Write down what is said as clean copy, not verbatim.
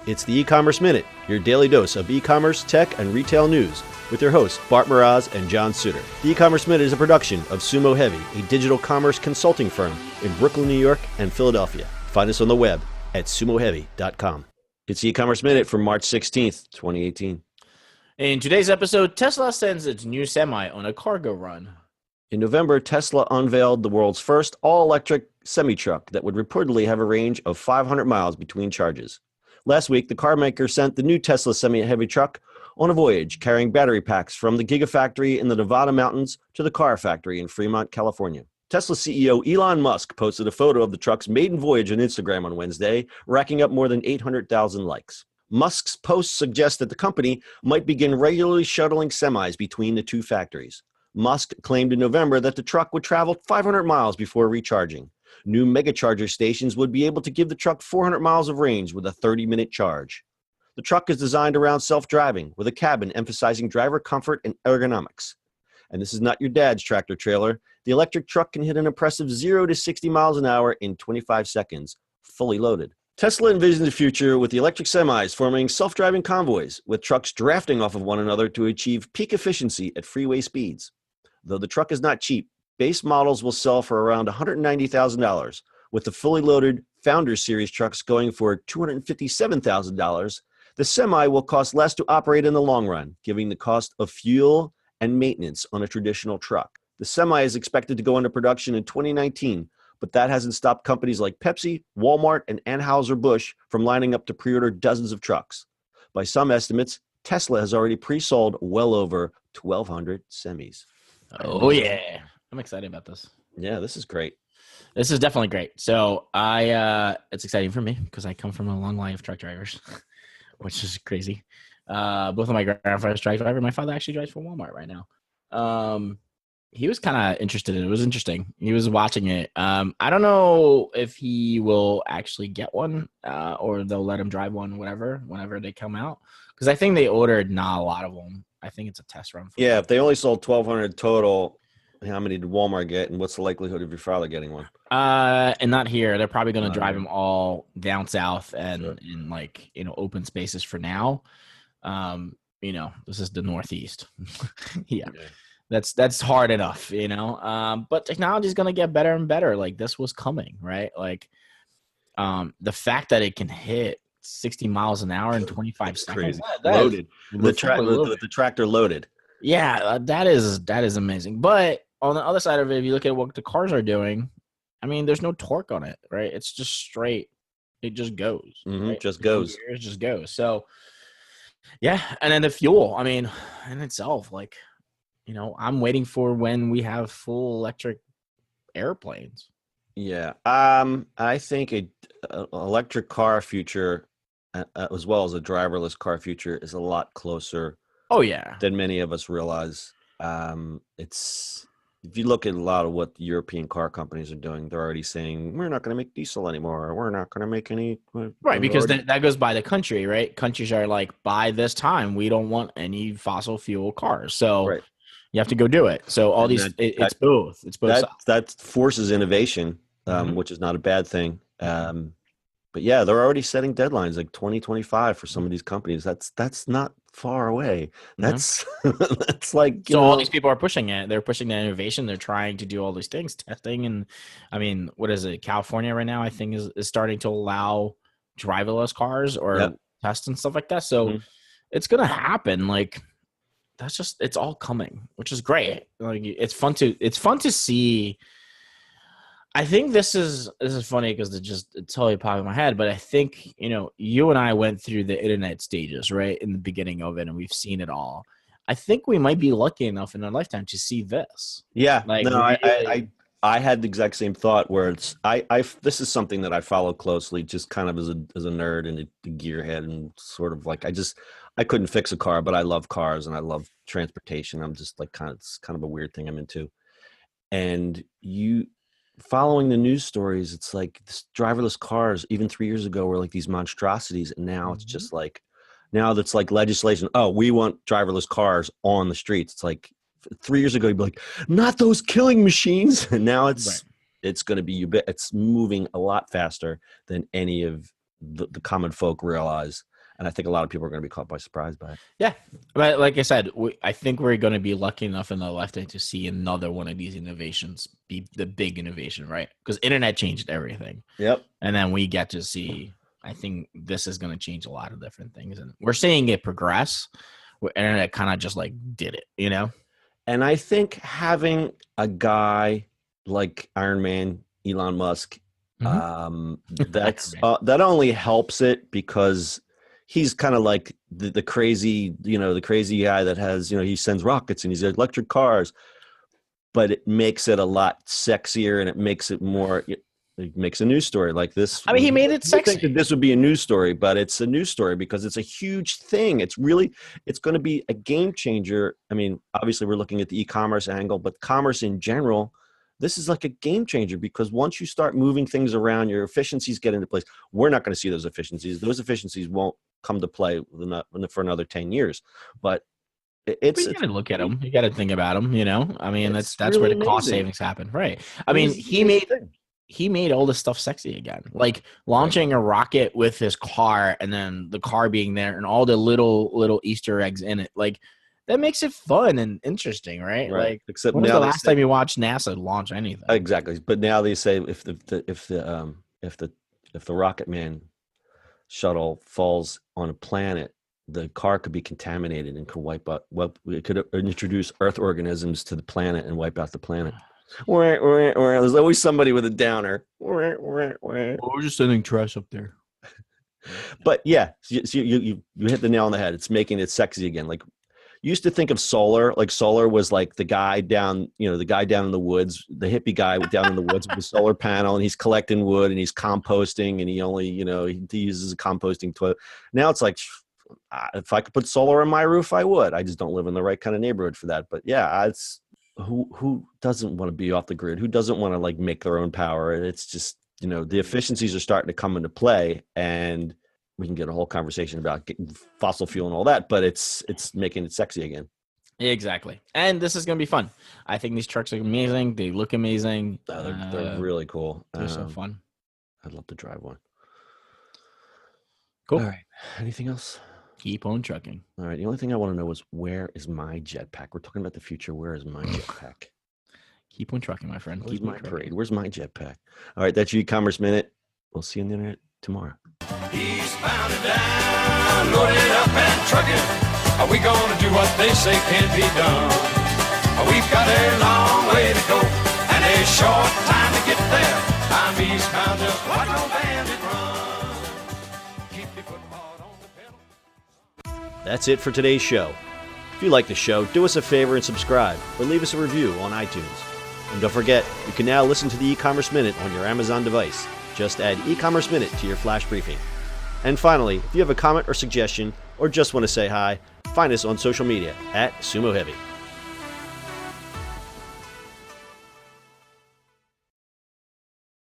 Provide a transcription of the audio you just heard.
It's the E-Commerce Minute, your daily dose of e-commerce, tech, and retail news, with your hosts Bart Mraz and John Suter. The E-Commerce Minute is a production of Sumo Heavy, a digital commerce consulting firm in Brooklyn, New York, and Philadelphia. Find us on the web at sumoheavy.com. It's the E-Commerce Minute for March 16th, 2018. In today's episode, Tesla sends its new semi on a cargo run. In November, Tesla unveiled the world's first all-electric semi-truck that would reportedly have a range of 500 miles between charges. Last week, the carmaker sent the new Tesla semi-heavy truck on a voyage, carrying battery packs from the Gigafactory in the Nevada mountains to the car factory in Fremont, California. Tesla CEO Elon Musk posted a photo of the truck's maiden voyage on Instagram on Wednesday, racking up more than 800,000 likes. Musk's post suggests that the company might begin regularly shuttling semis between the two factories. Musk claimed in November that the truck would travel 500 miles before recharging. New megacharger stations would be able to give the truck 400 miles of range with a 30-minute charge. The truck is designed around self-driving, with a cabin emphasizing driver comfort and ergonomics. And this is not your dad's tractor trailer. The electric truck can hit an impressive 0 to 60 miles an hour in 25 seconds, fully loaded. Tesla envisions the future with the electric semis forming self-driving convoys, with trucks drafting off of one another to achieve peak efficiency at freeway speeds. Though the truck is not cheap, base models will sell for around $190,000, with the fully loaded Founders Series trucks going for $257,000. The semi will cost less to operate in the long run, giving the cost of fuel and maintenance on a traditional truck. The semi is expected to go into production in 2019, but that hasn't stopped companies like Pepsi, Walmart, and Anheuser-Busch from lining up to pre-order dozens of trucks. By some estimates, Tesla has already pre-sold well over 1,200 semis. Oh, yeah. I'm excited about this. Yeah, this is great. This is definitely great. So it's exciting for me because I come from a long line of truck drivers, which is crazy. Both of my grandfathers truck driver. My father actually drives for Walmart right now. He was kind of interested in it. It was interesting. He was watching it. I don't know if he will actually get one or they'll let him drive one, whenever they come out. Because I think they ordered not a lot of them. I think it's a test run. Yeah, if they only sold 1,200 total, how many did Walmart get, and what's the likelihood of your father getting one? And not here. They're probably going to drive them all down south and Sure. in open spaces for now. This is the Northeast. Yeah. That's hard enough, but technology is going to get better and better. Like this was coming, right? Like the fact that it can hit 60 miles an hour in 25 seconds. Crazy. Loaded. The tractor loaded. Yeah, that is amazing. But on the other side of it, if you look at what the cars are doing, I mean, there's no torque on it, right? It's just straight. It just goes. Mm-hmm, right? just goes. It just goes. So, yeah. And then the fuel, I mean, in itself, like, I'm waiting for when we have full electric airplanes. Yeah. I think a electric car future, as well as a driverless car future, is a lot closer. Oh, yeah. Than many of us realize. If you look at a lot of what the European car companies are doing, they're already saying, we're not going to make diesel anymore. We're not going to make any. Right, because that goes by the country, right? Countries are like, by this time, we don't want any fossil fuel cars. So right. You have to go do it. So all these, it's both. It's both sides. That forces innovation, which is not a bad thing. But yeah, they're already setting deadlines like 2025 for some of these companies. That's not far away. That's that's like all these people are pushing it. They're pushing that innovation. They're trying to do all these things, testing, and I mean, what is it? California right now, I think, is starting to allow driverless cars or tests and stuff like that. So it's gonna happen. Like it's all coming, which is great. Like it's fun to see. I think this is funny because it's totally popped in my head, but I think, you and I went through the internet stages, right, in the beginning of it, and we've seen it all. I think we might be lucky enough in our lifetime to see this. Yeah, I had the exact same thought where it's this is something that I follow closely, just kind of as a nerd and a gearhead, and sort of like I couldn't fix a car, but I love cars and I love transportation. I'm just like it's kind of a weird thing I'm into, and following the news stories, it's like this driverless cars, even 3 years ago, were like these monstrosities. And now it's just like, now that's like legislation. Oh, we want driverless cars on the streets. It's like 3 years ago, you'd be like, not those killing machines. And now it's going to be, it's moving a lot faster than any of the common folk realize. And I think a lot of people are going to be caught by surprise by it. Yeah, but like I said, I think we're going to be lucky enough in the lifetime to see another one of these innovations be the big innovation, right? Because internet changed everything. Yep. And then we get to see. I think this is going to change a lot of different things, and we're seeing it progress. Where internet kind of just like did it, you know. And I think having a guy like Iron Man, Elon Musk, that only helps it because he's kind of like the crazy, the crazy guy that has, he sends rockets and he's electric cars, but it makes it a lot sexier and it makes it more. It makes a news story like this. I mean, he made it sexy. I think that this would be a news story, but it's a news story because it's a huge thing. It's going to be a game changer. I mean, obviously we're looking at the e-commerce angle, but commerce in general, this is like a game changer because once you start moving things around, your efficiencies get into place. We're not going to see those efficiencies. Those efficiencies won't come to play for another 10 years, but it's. You got to look at them. You got to think about them, I mean, that's really where the cost savings happen. Right. I mean, he made all this stuff sexy again, like launching a rocket with his car and then the car being there and all the little Easter eggs in it. Like that makes it fun and interesting, right? Like, except when was the last time you watched NASA launch anything? Exactly. But now they say if the Rocket Man shuttle falls on a planet, the car could be contaminated and could wipe out. Well, it could introduce Earth organisms to the planet and wipe out the planet. There's always somebody with a downer. We're just sending trash up there. But yeah, so you hit the nail on the head. It's making it sexy again. Like you used to think of solar, like solar was like the guy down in the woods, the hippie guy down in the woods with the solar panel, and he's collecting wood and he's composting, and he only, he uses a composting toilet. Now it's like, if I could put solar on my roof, I would. I just don't live in the right kind of neighborhood for that. But yeah, it's. Who doesn't want to be off the grid? Who doesn't want to like make their own power? And it's just, the efficiencies are starting to come into play, and we can get a whole conversation about fossil fuel and all that, but it's making it sexy again. Exactly. And this is going to be fun. I think these trucks are amazing. They look amazing. They're really cool. They're so fun. I'd love to drive one. Cool. All right. Anything else? Keep on trucking. All right. The only thing I want to know is, where is my jetpack? We're talking about the future. Where is my jetpack? Keep on trucking, my friend. Keep my parade. Where's my jetpack? All right. That's your e-commerce minute. We'll see you on the internet tomorrow. Eastbound and down, loaded up and trucking. Are we going to do what they say can't be done? We've got a long way to go and a short time to get there. I'm eastbound, just watch no bandit run. Keep your foot hard on the pedal. That's it for today's show. If you like the show, do us a favor and subscribe, or leave us a review on iTunes. And don't forget, you can now listen to the e-commerce minute on your Amazon device. Just add e-commerce minute to your flash briefing. And finally, if you have a comment or suggestion, or just want to say hi, find us on social media @Sumo Heavy.